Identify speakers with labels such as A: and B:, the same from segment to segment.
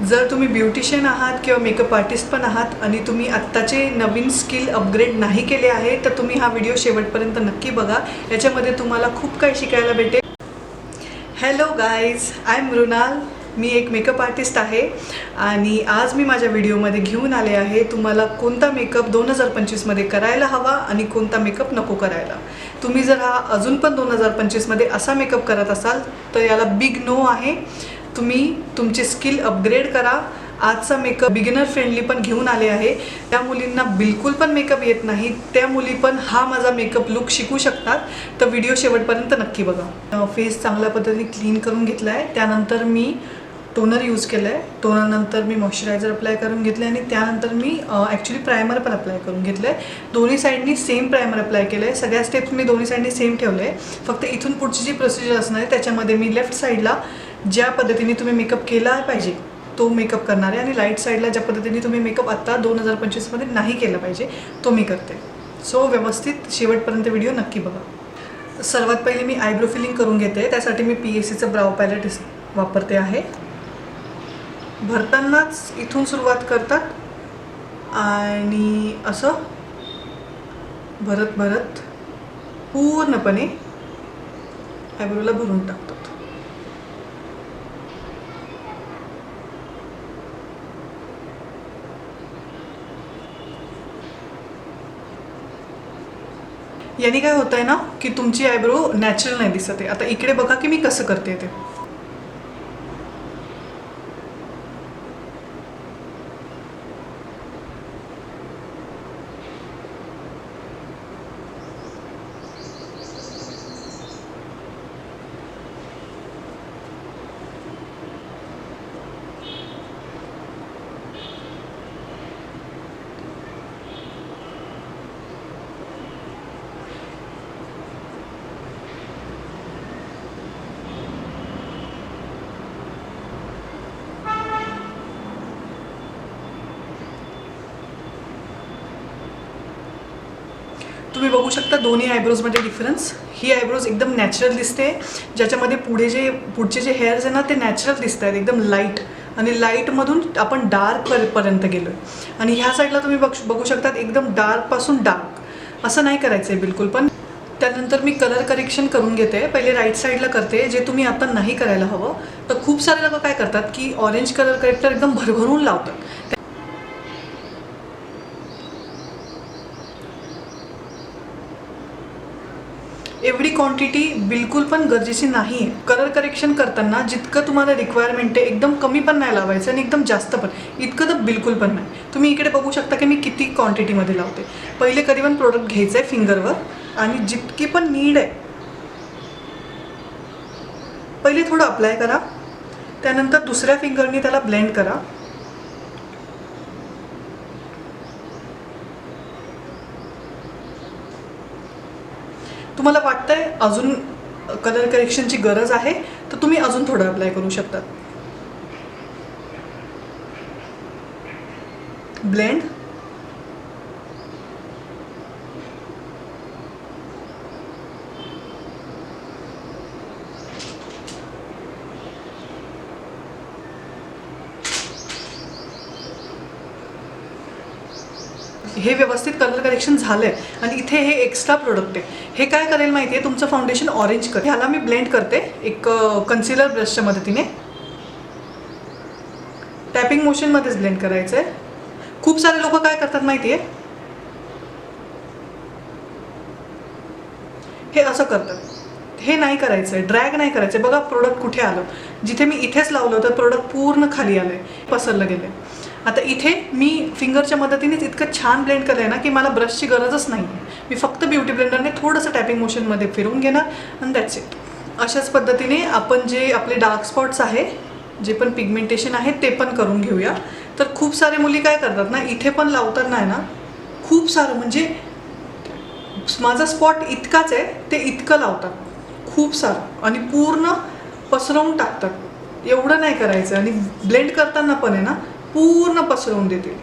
A: जर तुम्ही ब्युटिशियन आहात किंवा मेकअप आर्टिस्ट पण आहात आणि तुम्ही आत्ताचे नवीन स्किल अपग्रेड नाही केले आहे तर तुम्ही हा व्हिडिओ शेवटपर्यंत नक्की बघा. याच्यामध्ये तुम्हाला खूप काही शिकायला भेटेल. Hello guys, I am Mrunal. मी एक मेकअप आर्टिस्ट आहे आणि आज मी माझ्या व्हिडिओमध्ये घेऊन आले आहे तुम्हाला कोणता मेकअप 2025मध्ये करायला हवा आणि कोणता मेकअप नको करायला. तुम्ही जर हा अजून पण 2025मध्ये असा मेकअप करत असाल तर याला बिग नो आहे. तुम्ही तुमचे स्किल अपग्रेड करा. आजचा मेकअप बिगिनर फ्रेंडली पण घेऊन आले आहे. त्या मुलींना बिलकुल पण मेकअप येत नाही त्या मुली पण हा माझा मेकअप लुक शिकू शकतात. तर व्हिडिओ शेवटपर्यंत नक्की बघा. फेस चांगल्या पद्धतीने क्लीन करून घेतला आहे. त्यानंतर मी टोनर यूज केलं आहे. टोनरनंतर मी मॉइश्चरायझर अप्लाय करून घेतलं आहे आणि त्यानंतर मी ॲक्च्युली प्रायमर पण अप्लाय करून घेतलं आहे. दोन्ही साईडनी सेम प्रायमर अप्लाय केलं आहे. सगळ्या स्टेप्स मी दोन्ही साईडनी सेम ठेवले आहे. फक्त इथून पुढची जी प्रोसिजर असणार आहे त्याच्यामध्ये मी लेफ्ट साईडला ज्या पद्धतीने तुम्ही मेकअप केला पाहिजे तो मेकअप करणार आहे आणि राईट साईडला ज्या पद्धतीने तुम्ही मेकअप आत्ता 2025मध्ये नाही केला पाहिजे तो मी करते. सो व्यवस्थित शेवटपर्यंत व्हिडिओ नक्की बघा. सर्वात पहिले मी आयब्रो फिलिंग करून घेते. त्यासाठी मी PSCचं ब्राउ पॅलेट वापरते आहे. भरतानाच इथून सुरुवात करतात आणि असं भरत भरत पूर्णपणे आयब्रोला भरून टाकतात. याने काय होतं आहे ना की तुमची आयब्रो नॅचरल नाही दिसत आहे. आता इकडे बघा की मी कसं करते ते. तुम्ही बघू शकता दोन्ही आयब्रोजमध्ये डिफरन्स. ही आयब्रोज एकदम नॅचरल दिसते ज्याच्यामध्ये पुढचे जे हेअर्स आहे ना ते नॅचरल दिसत आहेत एकदम लाईट आणि लाईटमधून आपण डार्कपर्यंत गेलो आहे. आणि ह्या साईडला तुम्ही बघू शकतात एकदम डार्कपासून डार्क. असं नाही करायचं आहे बिलकुल पण. त्यानंतर मी कलर करेक्शन करून घेते. पहिले राईट साईडला करते जे तुम्ही आता नाही करायला हवं. तर खूप सारे लोक काय करतात की ऑरेंज कलर करेक्टर एकदम भरभरून लावतात. एवढी क्वांटिटी बिलकुल पण गरजेची नाही आहे. कलर करेक्शन करताना जितकं तुम्हाला रिक्वायरमेंट आहे एकदम कमी पण नाही लावायचं आणि एकदम जास्त पण इतकं तर बिलकुल पण नाही. तुम्ही इकडे बघू शकता की मी किती क्वांटिटीमध्ये लावते. पहिले कधी पण प्रोडक्ट घ्यायचं आहे फिंगरवर आणि जितकी पण नीड आहे पहिले थोडं अप्लाय करा. त्यानंतर दुसऱ्या फिंगरनी त्याला ब्लेंड करा. तुम्हाला वाटतंय अजून कलर करेक्शनची गरज आहे तर तुम्ही अजून थोडं अप्लाय करू शकता. ब्लेंड. हे व्यवस्थित कलर करेक्शन झालं आहे आणि इथे हे एक्स्ट्रा प्रोडक्ट आहे. हे काय करेल माहिती आहे तुमचं फाउंडेशन ऑरेंज करेल. ह्याला मी ब्लेंड करते एक कन्सिलर ब्रशच्या मदतीने. टॅपिंग मोशनमध्येच ब्लेंड करायचं आहे. खूप सारे लोक काय करतात माहिती आहे हे असं करतात. हे नाही करायचं आहे. ड्रॅग नाही करायचं आहे. बघा प्रोडक्ट कुठे आलं. जिथे मी इथेच लावलं तर प्रोडक्ट पूर्ण खाली आलं आहे पसरलं गेलं आहे. आता इथे मी फिंगरच्या मदतीनेच इतकं छान ब्लेंड केलं आहे ना की मला ब्रशची गरजच नाही आहे. मी फक्त ब्युटी ब्लेंडरने थोडंसं टॅपिंग मोशनमध्ये फिरवून घेणार आणि दॅट्स इट. अशाच पद्धतीने आपण जे आपले डार्क स्पॉट्स आहे जे पण पिगमेंटेशन आहे ते पण करून घेऊया. तर खूप सारे मुली काय करतात ना इथे पण लावतात नाही ना खूप सारं म्हणजे माझा स्पॉट इतकाच आहे ते इतकं लावतात खूप सारं आणि पूर्ण पसरवून टाकतात. एवढं नाही करायचं आणि ब्लेंड करताना पण आहे ना पूर्ण पसरवून देतील.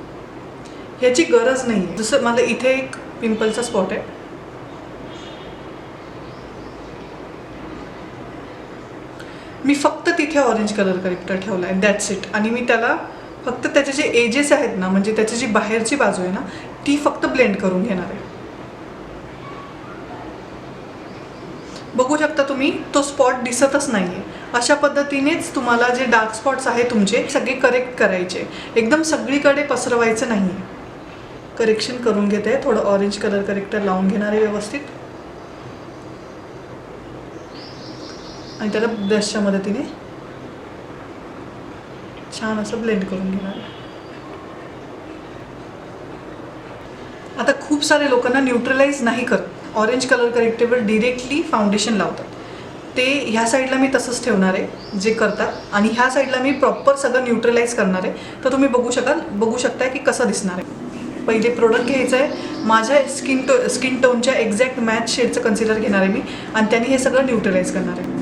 A: ह्याची गरज नाही आहे. जसं मला इथे एक पिंपलचा स्पॉट आहे मी फक्त इथे ऑरेंज कलर करेक्टर ठेवला आहे, दॅट्स इट. आणि मी त्याला फक्त त्याचे जे एजेस आहेत ना, म्हणजे त्याची जी बाहेरची बाजू आहे ना, ती फक्त ब्लेंड करून घेणार आहे. बघू शकता तुम्ही, तो स्पॉट दिसतच नाही आहे. अशा पद्धतीनेच तुम्हाला जे डार्क स्पॉट्स आहे तुमचे सगळे करेक्ट करायचे, एकदम सगळीकडे पसरवायचं नाही आहे. करेक्शन करून घेते, थोडं ऑरेंज कलर करेक्टर लावून घेणार आहे व्यवस्थित आणि त्याला ब्रशच्या मदतीने छान असं ब्लेंड करून घेणार आहे. आता खूप सारे लोकांना न्यूट्रलाइज नाही करत, ऑरेंज कलर करेक्टरवर डिरेक्टली फाउंडेशन लावतात. ते ह्या साईडला मी तसंच ठेवणार आहे जे करतात, आणि ह्या साईडला मी प्रॉपर सगळं न्यूट्रलाइज करणार आहे. तर तुम्ही बघू शकताय की कसं दिसणार आहे. पहिले प्रोडक्ट घ्यायचं आहे, माझ्या स्किन टोनच्या एक्झॅक्ट मॅच शेडचं कन्सिलर घेणार आहे मी, आणि त्याने हे सगळं न्यूट्रलाइज करणार आहे.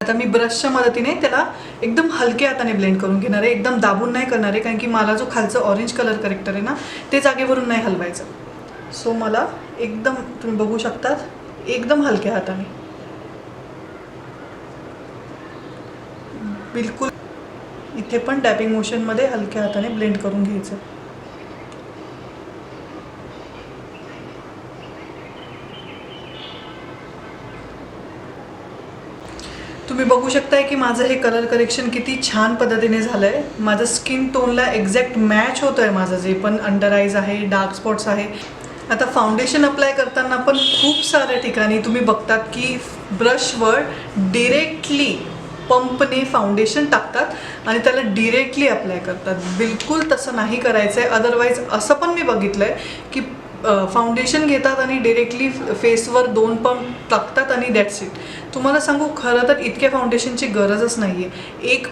A: आता मी ब्रशच्या मदतीने त्याला एकदम हलक्या हाताने ब्लेंड करून घेणार आहे, एकदम दाबून नाही करणार आहे, कारण की मला जो खालचं ऑरेंज कलर करेक्टर आहे ना, ते जागेवरून नाही हलवायचं. सो मला एकदम, तुम्ही बघू शकतात, एकदम हलक्या हाताने बिलकुल इथे पण टॅपिंग मोशनमध्ये हलक्या हाताने ब्लेंड करून घ्यायचं. तुम्ही बघू शकताय की माझं हे कलर करेक्शन किती छान पद्धतीने झालं आहे. माझं स्किन टोनला एक्झॅक्ट मॅच होतं आहे, माझं जे पण अंडर आईज आहे, डार्क स्पॉट्स आहे. आता फाउंडेशन अप्लाय करताना पण खूप साऱ्या ठिकाणी तुम्ही बघतात की ब्रशवर डिरेक्टली पंपने फाउंडेशन टाकतात आणि त्याला डिरेक्टली अप्लाय करतात. बिलकुल तसं नाही करायचं आहे. अदरवाईज असं पण मी बघितलं आहे की फाउंडेशन घेतात आणि डिरेक्टली फेसवर 2 पंप टाकतात आणि दॅट्स इट. तुम्हाला सांगू, खरं तर इतक्या फाउंडेशनची गरजच नाही आहे. एक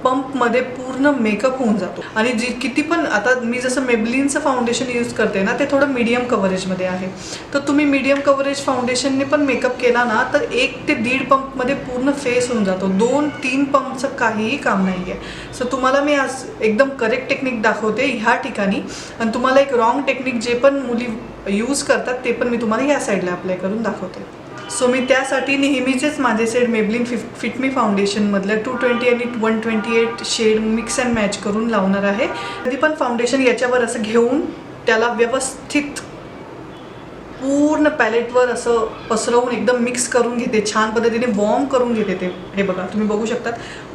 A: पंपमध्ये पूर्ण मेकअप होऊन जातो. आणि किती पण, आता मी जसं मेबलिनचं फाउंडेशन यूज करते ना, ते थोडं मीडियम कव्हरेजमध्ये आहे. तर तुम्ही मीडियम कव्हरेज फाउंडेशनने पण मेकअप केला ना, तर 1 ते 1.5 पंपमध्ये पूर्ण फेस होऊन जातो. 2-3 पंपचं काहीही काम नाही आहे. सो तुम्हाला मी आज एकदम करेक्ट टेक्निक दाखवते ह्या ठिकाणी, आणि तुम्हाला एक रॉंग टेक्निक जे पण मुली यूज करतात ते पण मी तुम्हाला या साईडला अप्लाय करून दाखवते. सो मी त्यासाठी नेहमीचेच माझे शेड मेबलिन फिट मी फाउंडेशनमधल्या 220 आणि 128 शेड मिक्स अँड मॅच करून लावणार आहे. कधी पण फाउंडेशन याच्यावर असं घेऊन त्याला व्यवस्थित पूर्ण पॅलेटवर असं पसरवून एकदम मिक्स करून घेते, छान पद्धतीने वॉर्म करून घेते. ते हे बघा, तुम्ही बघू शकतात,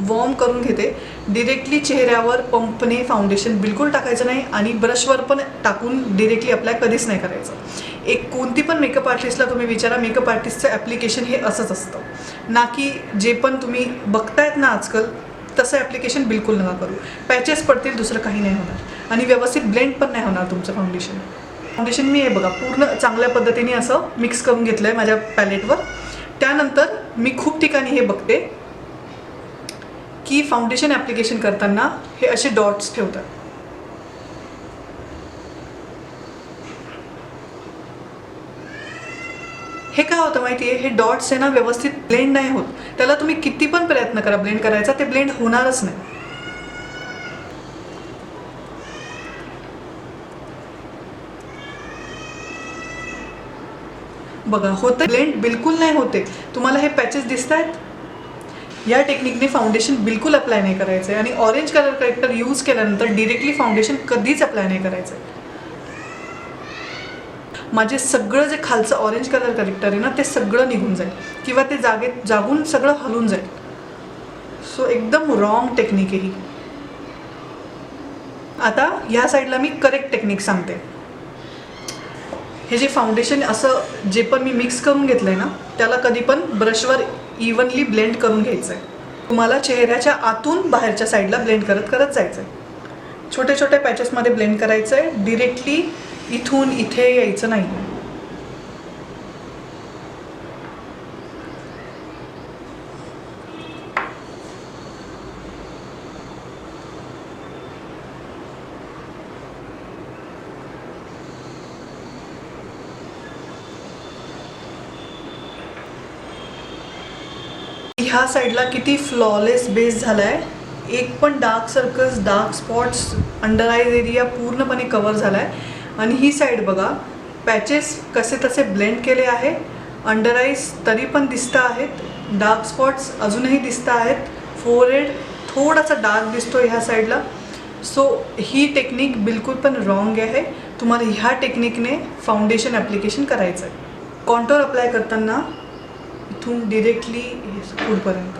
A: वॉर्म करून घेते. डिरेक्टली चेहऱ्यावर पंपने फाउंडेशन बिलकुल टाकायचं नाही, आणि ब्रशवर पण टाकून डिरेक्टली अप्लाय कधीच नाही करायचं. एक कोणती पण मेकअप आर्टिस्टला तुम्ही विचारा, मेकअप आर्टिस्टचं ॲप्लिकेशन हे असंच असतं ना, की जे पण तुम्ही बघतायत ना आजकाल तसं ॲप्लिकेशन बिलकुल नका करू. पॅचेस पडतील, दुसरं काही नाही होणार, आणि व्यवस्थित ब्लेंड पण नाही होणार तुमचं फाउंडेशन. मी हे बघा पूर्ण चांगल्या पद्धतीने असं मिक्स करून घेतलं आहे माझ्या पॅलेटवर. त्यानंतर मी खूप ठिकाणी हे बघते की फाउंडेशन ॲप्लिकेशन करताना हे असे डॉट्स ठेवतात. हे काय होतं माहिती आहे, हे डॉट्स आहे ना व्यवस्थित ब्लेंड नाही होत. त्याला तुम्ही किती पण प्रयत्न करा ब्लेंड करायचा, ते ब्लेंड होणारच नाही. बघा होतं ब्लेंड, बिलकुल नाही होते. तुम्हाला हे पॅचेस दिसत आहेत. या टेक्निकने फाउंडेशन बिलकुल अप्लाय नाही करायचं आहे, आणि ऑरेंज कलर करेक्टर यूज केल्यानंतर डिरेक्टली फाउंडेशन कधीच अप्लाय नाही करायचं आहे. माझे सगळं जे खालचं ऑरेंज कलर करेक्टर आहे ना, ते सगळं निघून जाईल, किंवा ते जागून सगळं हलून जाईल. सो एकदम रॉंग टेक्निक आहे ही. आता ह्या साईडला मी करेक्ट टेक्निक सांगते. हे जे फाउंडेशन असं जे पण मी मिक्स करून घेतलं आहे ना, त्याला कधी पण ब्रशवर इव्हनली ब्लेंड करून घ्यायचं आहे. तुम्हाला चेहऱ्याच्या आतून बाहेरच्या साईडला ब्लेंड करत जायचं आहे. छोटे छोटे पॅचेसमध्ये ब्लेंड करायचं आहे, डिरेक्टली इथून इथे यायचं नाही. ह्या साईडला किती फ्लॉलेस बेस झाला आहे. एक पण dark circles, dark spots, under eyes area पूर्णपणे कवर झाला आहे. आणि ही साईड बघा, पॅचेस कसे तसे ब्लेंड केले आहे. अंडर आईज तरी पण दिसत आहेत, डार्क स्पॉट्स अजूनही दिसत आहेत. फोरहेड थोडासा डार्क दिसतो ह्या साईडला. सो ही टेक्निक बिलकुल पण रॉंग आहे. तुम्हाला ह्या टेक्निकने फाउंडेशन ॲप्लिकेशन करायचं आहे. कॉन्टोर अप्लाय करताना इथून डिरेक्टली पुढपर्यंत.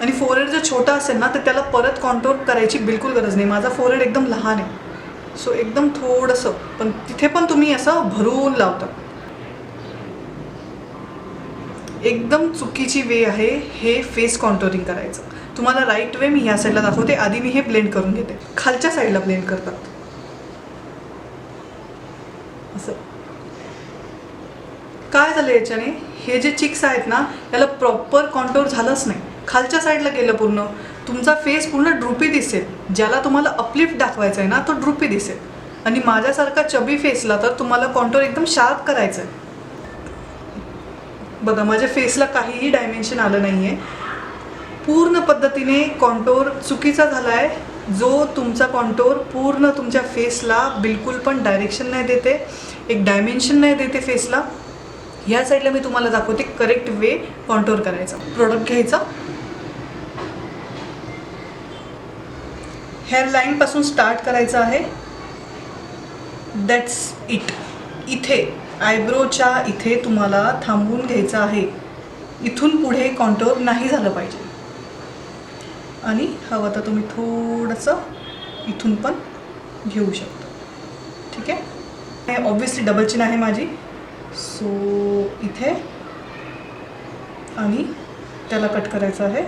A: आणि फोरहेड जर छोटा असेल ना तर त्याला परत कॉन्टोर करायची बिलकुल गरज नाही. माझा फोरहेड एकदम लहान आहे, सो एकदम थोडंसं, पण तिथे पण तुम्ही असं भरून लावता. एकदम चुकीची वे आहे हे फेस कॉन्टोरिंग करायचं. तुम्हाला राईट वे मी ह्या साईडला दाखवते. आधी मी हे ब्लेंड करून घेते. खालच्या साईडला ब्लेंड करतात असं. काय झालं याच्याने, हे जे चिक्स आहेत ना याला प्रॉपर कॉन्टोर झालंच नाही. खालच्या साईडला गेलं पूर्ण. तुमचा फेस पूर्ण ड्रुपी दिसेल. ज्याला तुम्हाला अपलिफ्ट दाखवायचं आहे ना तो ड्रुपी दिसेल. आणि माझ्यासारखा चबी फेसला तर तुम्हाला कॉन्टोर एकदम शार्प करायचं आहे. बघा माझ्या फेसला काहीही डायमेन्शन आलं नाही आहे. पूर्ण पद्धतीने कॉन्टोर चुकीचा झाला आहे. जो तुमचा कॉन्टोर पूर्ण तुमच्या फेसला बिलकुल पण डायरेक्शन नाही देते, एक डायमेन्शन नाही देते फेसला. ह्या साईडला मी तुम्हाला दाखवते करेक्ट वे कॉन्टोर करायचा. प्रोडक्ट घ्यायचा, हेअर लाईनपासून स्टार्ट करायचं आहे. That's it. इथे आयब्रोच्या इथे तुम्हाला थांबून घ्यायचं आहे. इथून पुढे कॉन्टोर नाही झालं पाहिजे. आणि हवं तर तुम्ही थोडंसं इथून पण घेऊ शकता. ठीक आहे. ऑब्व्हियसली डबल चिन आहे माझी, सो इथे आणि त्याला कट करायचं आहे.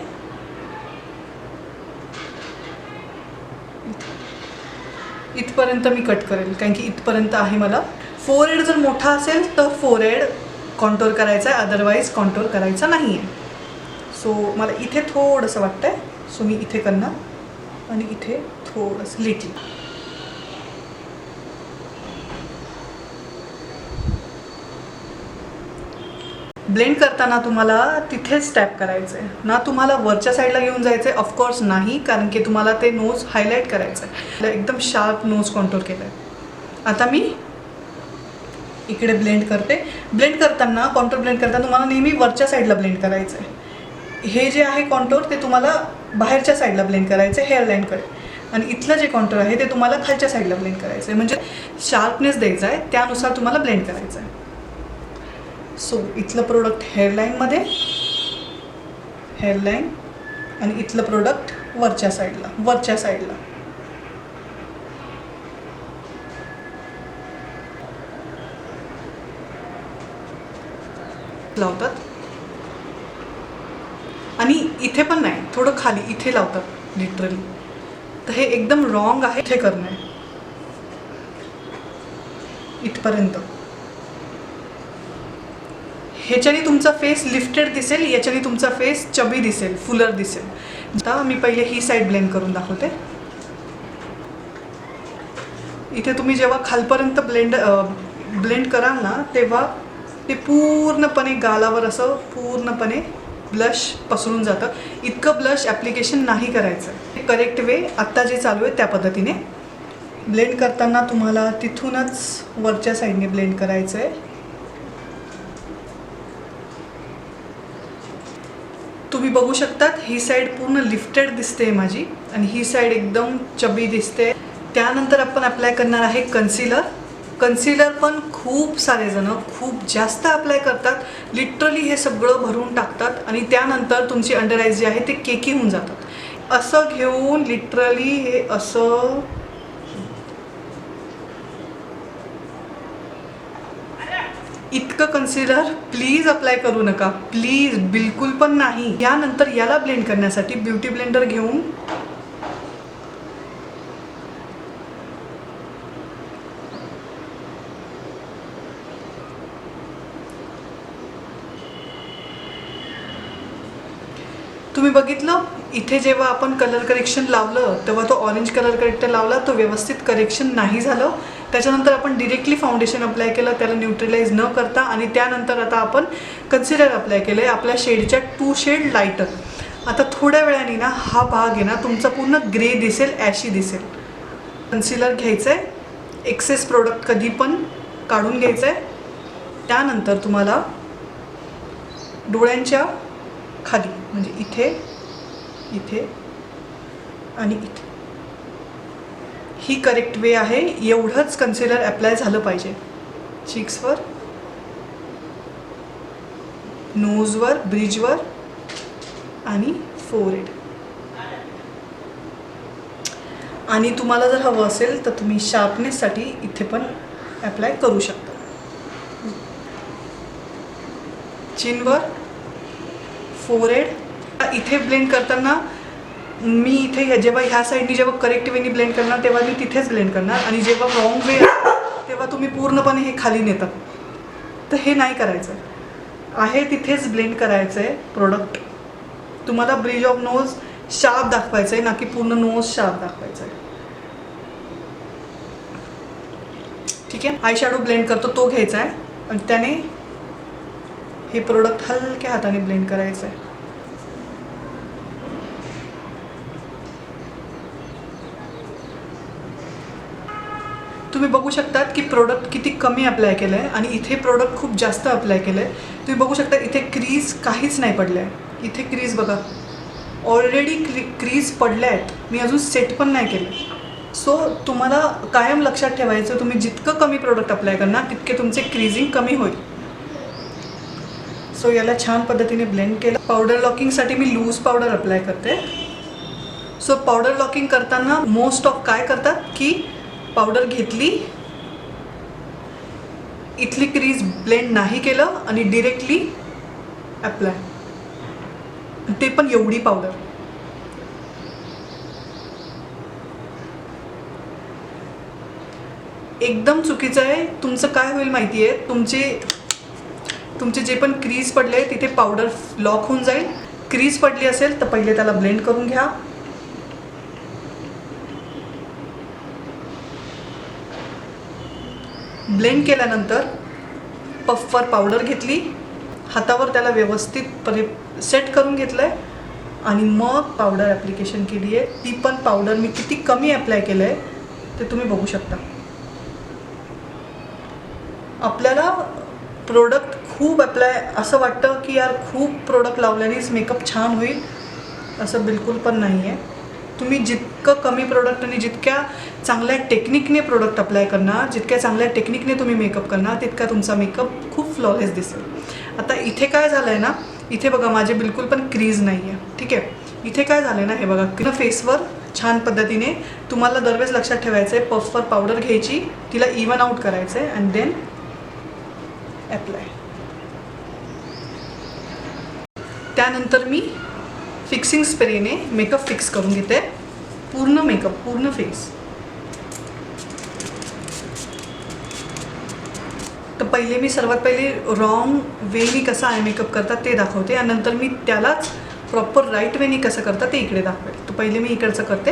A: इथपर्यंत मी कट करेल कारण की इथपर्यंत आहे मला. फोरहेड जर मोठा असेल तर फोरहेड कॉन्टोर करायचा आहे, अदरवाईज कॉन्टोर करायचा नाही आहे. सो मला इथे थोडंसं वाटतं आहे, सो मी इथे करणार आणि इथे थोडंसं लिटली. ब्लेंड करताना तुम्हाला तिथेच टॅप करायचं आहे ना, तुम्हाला वरच्या साईडला घेऊन जायचं आहे. ऑफकोर्स नाही, कारण की तुम्हाला ते नोज हायलाईट करायचं आहे. एकदम शार्प नोज कॉन्टोर केलं आहे. आता मी इकडे ब्लेंड करते. ब्लेंड करताना, कॉन्टोर ब्लेंड करताना तुम्हाला नेहमी वरच्या साईडला ब्लेंड करायचं आहे. हे जे आहे कॉन्टोर ते तुम्हाला बाहेरच्या साईडला ब्लेंड करायचं आहे हेअरलाईनकडे. आणि इथलं जे कॉन्टोर आहे ते तुम्हाला खालच्या साईडला ब्लेंड करायचं आहे. म्हणजे शार्पनेस द्यायचा आहे, त्यानुसार तुम्हाला ब्लेंड करायचं आहे. सो इथलं प्रोडक्ट हेअरलाईनमध्ये, हेअरलाईन, आणि इथलं प्रोडक्ट वरच्या साईडला लावतात. आणि इथे पण नाही, थोडं खाली इथे लावतात लिटरली. तर हे एकदम रॉंग आहे. इथे करणं आहे इथपर्यंत. ह्याच्याने तुमचा फेस लिफ्टेड दिसेल, याच्याने तुमचा फेस चबी दिसेल, फुलर दिसेल. आता मी पहिले ही साईड ब्लेंड करून दाखवते. इथे तुम्ही जेव्हा खालपर्यंत ब्लेंड कराल ना तेव्हा ते पूर्णपणे गालावर असं पूर्णपणे ब्लश पसरून जातं. इतकं ब्लश ॲप्लिकेशन नाही करायचं. करेक्ट वे आत्ता जे चालू आहे त्या पद्धतीने ब्लेंड करताना तुम्हाला तिथूनच वरच्या साईडने ब्लेंड करायचं आहे. तुम्ही बघू शकतात ही साईड पूर्ण लिफ्टेड दिसते माझी आणि ही साईड एकदम चबी दिसते. त्यानंतर आपण अप्लाय करणार आहे कन्सिलर. कन्सिलर पण खूप सारे जण खूप जास्त अप्लाय करतात. लिटरली हे सगळं भरून टाकतात आणि त्यानंतर तुमची अंडर आईज जे आहे ते केकी होऊन जातात. असं घेऊन लिटरली हे असं इतकं कन्सिलर प्लीज अप्लाय करू नका, प्लीज, बिलकुल पण नाही. यानंतर याला ब्लेंड करण्यासाठी ब्युटी ब्लेंडर घेऊन तुम्ही बघितलं इथे जेव्हा आपण कलर करेक्शन लावलं तेव्हा तो ऑरेंज कलर करेक्टर लावला, तो व्यवस्थित करेक्शन नाही झालं. त्याच्यानंतर आपण डिरेक्टली फाउंडेशन अप्लाय केलं, त्याला न्यूट्रलाइज न करता, आणि त्यानंतर आता आपण कन्सिलर अप्लाय केलं आहे आपल्या शेडच्या 2 शेड लाईटर. आता थोड्या वेळाने ना हा भाग आहे ना तुमचा पूर्ण ग्रे दिसेल, ॲशी दिसेल. कन्सिलर घ्यायचं आहे, एक्सेस प्रोडक्ट कधी पण काढून घ्यायचं आहे. त्यानंतर तुम्हाला डोळ्यांच्या खाली म्हणजे इथे, इथे आणि इथे ही करेक्ट वे आहे. एवढंच कन्सिलर अप्लाय झालं पाहिजे. चिक्सवर, नोजवर, ब्रिजवर आणि फोरहेड. आणि तुम्हाला जर हवं असेल तर तुम्ही शार्पनेससाठी इथे पण अप्लाय करू शकता. चिनवर, फोरहेड. इथे ब्लेंड करताना मी इथे जेव्हा ह्या साईडनी जेव्हा करेक्ट वेनी ब्लेंड करणार तेव्हा मी तिथेच ब्लेंड करणार, आणि जेव्हा रॉंग वे तेव्हा तुम्ही पूर्णपणे हे खाली नेतात. तर हे नाही करायचं आहे, तिथेच ब्लेंड करायचं आहे प्रोडक्ट. तुम्हाला ब्रिज ऑफ नोज शार्प दाखवायचं आहे, ना की पूर्ण नोज शार्प दाखवायचं आहे. ठीक आहे. आय शॅडो ब्लेंड करतो तो घ्यायचा आहे आणि त्याने हे प्रोडक्ट हलक्या हाताने ब्लेंड करायचं आहे. तुम्ही बघू शकतात की प्रोडक्ट किती कमी अप्लाय केलं आहे आणि इथे प्रोडक्ट खूप जास्त अप्लाय केलं आहे. तुम्ही बघू शकता इथे क्रीज काहीच नाही पडले आहे. इथे क्रीज बघा, ऑलरेडी क्रीज पडल्या आहेत, मी अजून सेट पण नाही केलं. सो तुम्हाला कायम लक्षात ठेवायचं, तुम्ही जितकं कमी प्रोडक्ट अप्लाय करणार तितके तुमचे क्रीजिंग कमी होईल. सो याला छान पद्धतीने ब्लेंड केलं. पावडर लॉकिंगसाठी मी लूज पावडर अप्लाय करते. सो पावडर लॉकिंग करताना मोस्ट ऑफ काय करतात की पावडर घेतली, इथली क्रीज ब्लेंड नाही केलं आणि डिरेक्टली अप्लाय, ते पण एवढी पावडर. एकदम चुकीचं आहे. तुमचं काय होईल माहिती आहे, तुमचे जे पण क्रीज पडले तिथे पावडर लॉक होऊन जाईल. क्रीज पडली असेल तर पहिले त्याला ब्लेंड करून घ्या. ब्लेंड केल्यानंतर पफवर पावडर घेतली, हातावर त्याला व्यवस्थितपणे सेट करून घेतलं आहे आणि मग पावडर ॲप्लिकेशन केली आहे. ती पण पावडर मी किती कमी अप्लाय केलं आहे ते तुम्ही बघू शकता. आपल्याला प्रोडक्ट खूप अप्लाय, असं वाटतं की यार खूप प्रोडक्ट लावल्यानेच मेकअप छान होईल, असं बिलकुल पण नाही आहे. तुम्ही जितकं कमी प्रोडक्ट आणि जितक्या चांगल्या टेक्निकने प्रोडक्ट अप्लाय करणार, जितक्या चांगल्या टेक्निकने तुम्ही मेकअप करणार, तितका तुमचा मेकअप खूप फ्लॉलेस दिसेल. आता इथे काय झालं आहे ना, इथे बघा माझे बिलकुल पण क्रीज नाही आहे. ठीक आहे. इथे काय झालं आहे ना, हे बघा फेसवर छान पद्धतीने तुम्हाला दरवेळेस लक्षात ठेवायचं आहे, पफवर पावडर घ्यायची, तिला इवन आउट करायचं आहे अँड देन अप्लाय. त्यानंतर मी फिक्सिंग स्प्रेने मेकअप फिक्स करून घेते. पूर्ण मेकअप, पूर्ण फेस. तर पहिले मी सर्वात पहिले रॉंग वेनी कसा आय मेकअप करतात ते दाखवते आणि नंतर मी त्यालाच प्रॉपर राईट वेनी कसं करतात ते इकडे दाखवेल. तर पहिले मी इकडचं करते.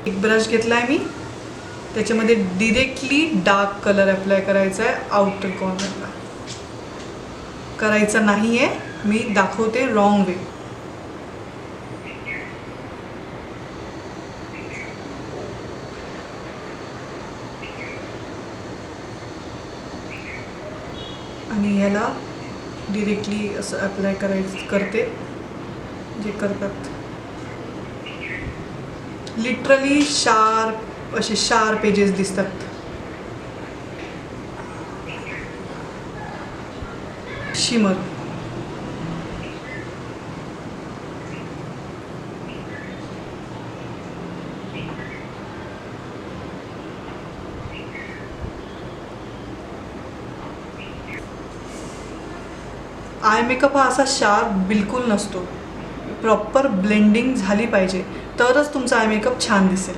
A: एक ब्रश घेतला आहे मी, त्याच्यामध्ये डिरेक्टली डार्क कलर अप्लाय करायचा आहे. आउटर कॉर्नरला करायचं नाही आहे, मी दाखवते रॉंग वे. आणि ह्याला डिरेक्टली असं अप्लाय करते जे करतात. लिटरली शार्प असे शार्प एजेस दिसतात. शिमर. आय मेकअप हा असा शार्प बिलकुल नसतो. प्रॉपर ब्लेंडिंग झाली पाहिजे तरच तुमचा आय मेकअप छान दिसेल.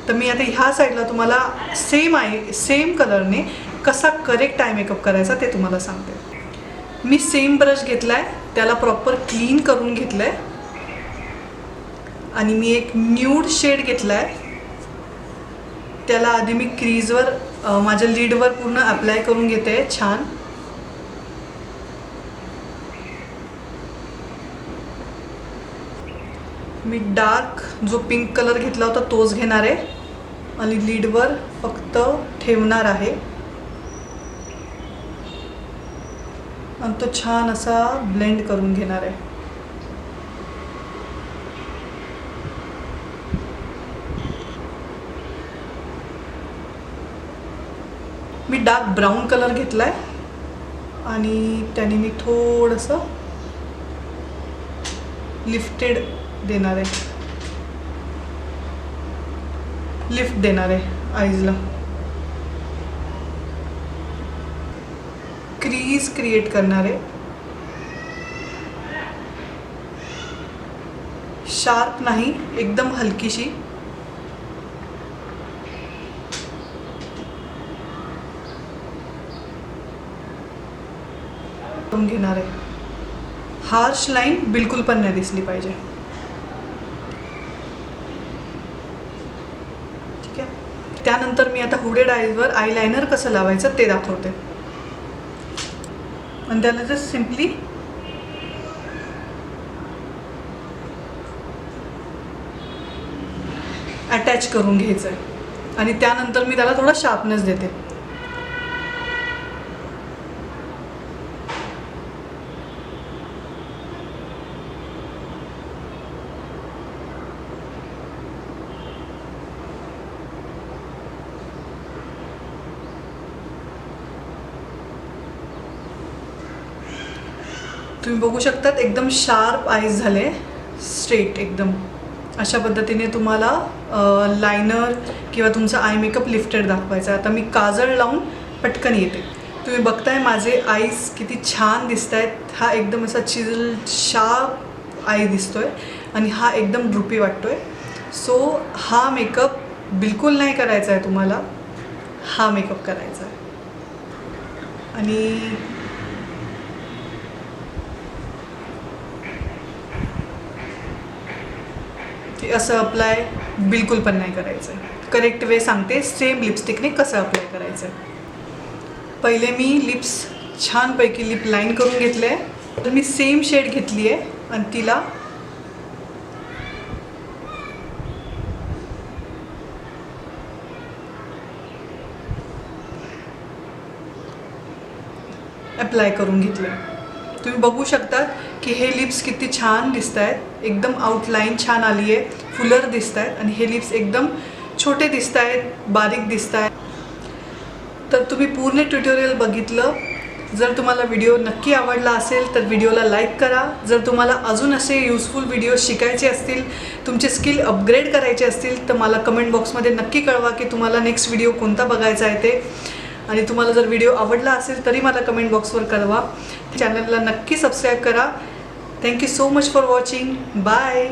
A: तर मी आता ह्या साईडला तुम्हाला सेम कलरने कसा करेक्ट आय मेकअप करायचा ते तुम्हाला सांगते. मी सेम ब्रश घेतला आहे, त्याला प्रॉपर क्लीन करून घेतलं आहे आणि मी एक न्यूड शेड घेतला आहे. त्याला आधी मी क्रीजवर माझ्या लिडवर पूर्ण अप्लाय करून घेते छान. मी डार्क जो पिंक कलर घेतला होता तोच घेणार आहे आणि लिडवर फक्त ठेवणार आहे आणि तो छान असा ब्लेंड करून घेणार आहे. मी डार्क ब्राऊन कलर घेतला आहे आणि त्याने मी थोडंसं लिफ्टेड देणार आहे, लिफ्ट देणार आहे आईजला. क्रीज क्रिएट करणार आहे, शार्प नाही, एकदम हलकीशी. घेणार आहे. हार्श लाईन बिलकुल पण नाही दिसली पाहिजे. ठीक आहे. त्यानंतर मी आता हुडेड आईजवर आयलायनर कसं लावायचं ते दाखवते. आणि त्याला जस्ट सिम्पली अटॅच करून घ्यायचं आहे आणि त्यानंतर मी त्याला थोडा शार्पनेस देते. तुम्ही बघू शकतात एकदम शार्प आईज झाले, स्ट्रेट एकदम. अशा पद्धतीने तुम्हाला लायनर किंवा तुमचा आय मेकअप लिफ्टेड दाखवायचा. आता मी काजळ लावून पटकन येते. तुम्ही बघताय माझे आईज किती छान दिसत आहेत. हा एकदम असा चिजल शार्प आई दिसतोय आणि हा एकदम ड्रुपी वाटतोय. सो हा मेकअप बिलकुल नाही करायचा आहे तुम्हाला, हा मेकअप करायचा आहे. आणि असं अप्लाय बिलकुल पण नाही करायचं आहे. करेक्ट वे सांगते, सेम लिपस्टिकने कसं अप्लाय करायचं आहे. पहिले मी लिप्स छानपैकी लिप लाईन करून घेतले आहे. तर मी सेम शेड घेतली आहे आणि तिला अप्लाय करून घेतलं. तुम्ही बघू शकता की हे लिप्स किती छान दिसत आहेत. एकदम आउटलाईन छान आली आहे, फुलर दिसत आहेत आणि हे लिप्स एकदम छोटे दिसत आहेत, बारीक दिसत आहेत. तर तुम्ही पूर्ण ट्युटोरियल बघितलं. जर तुम्हाला व्हिडिओ नक्की आवडला असेल तर व्हिडिओला लाईक करा. जर तुम्हाला अजून असे यूजफुल व्हिडिओ शिकायचे असतील, तुमचे स्किल अपग्रेड करायचे असतील तर मला कमेंट बॉक्समध्ये नक्की कळवा की तुम्हाला नेक्स्ट व्हिडिओ कोणता बघायचा आहे ते. आणि तुम्हाला जर व्हिडिओ आवडला असेल तरी मला कमेंट बॉक्सवर कळवा. चॅनलला नक्की सबस्क्राईब करा. Thank you so much for watching. Bye.